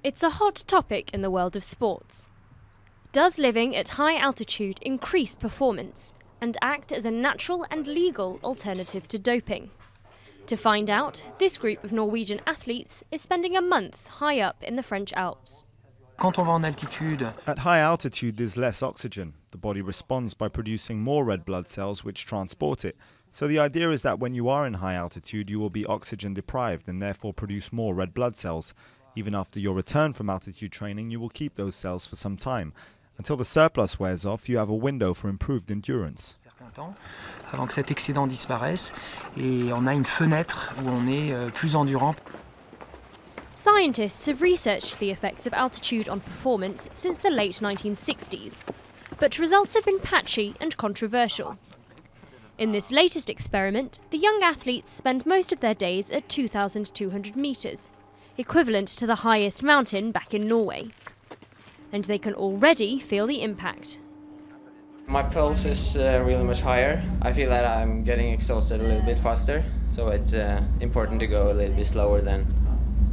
It's a hot topic in the world of sports. Does living at high altitude increase performance and act as a natural and legal alternative to doping? To find out, this group of Norwegian athletes is spending a month high up in the French Alps. At high altitude there's less oxygen. The body responds by producing more red blood cells which transport it. So the idea is that when you are in high altitude you will be oxygen deprived and therefore produce more red blood cells. Even after your return from altitude training you will keep those cells for some time. Until the surplus wears off, you have a window for improved endurance. Avant que cet excédent disparaisse, et on a une fenêtre où on est plus endurant. Scientists have researched the effects of altitude on performance since the late 1960s, but results have been patchy and controversial. In this latest experiment, the young athletes spend most of their days at 2,200 metres, equivalent to the highest mountain back in Norway. And they can already feel the impact. My pulse is really much higher. I feel that I'm getting exhausted a little bit faster, so it's important to go a little bit slower than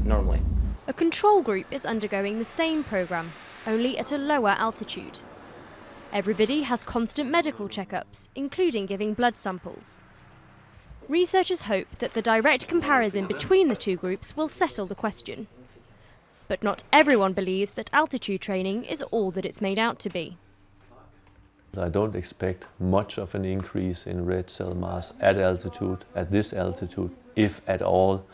normally. A control group is undergoing the same programme, only at a lower altitude. Everybody has constant medical checkups, including giving blood samples. Researchers hope that the direct comparison between the two groups will settle the question. But not everyone believes that altitude training is all that it's made out to be. I don't expect much of an increase in red cell mass at altitude, at this altitude, if at all.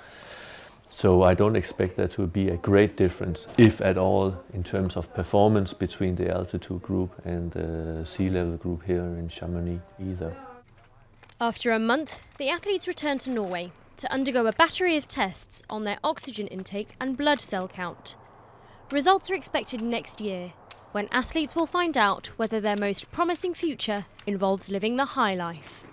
So I don't expect there to be a great difference, if at all, in terms of performance between the altitude group and the sea level group here in Chamonix either. After a month, the athletes return to Norway to undergo a battery of tests on their oxygen intake and blood cell count. Results are expected next year, when athletes will find out whether their most promising future involves living the high life.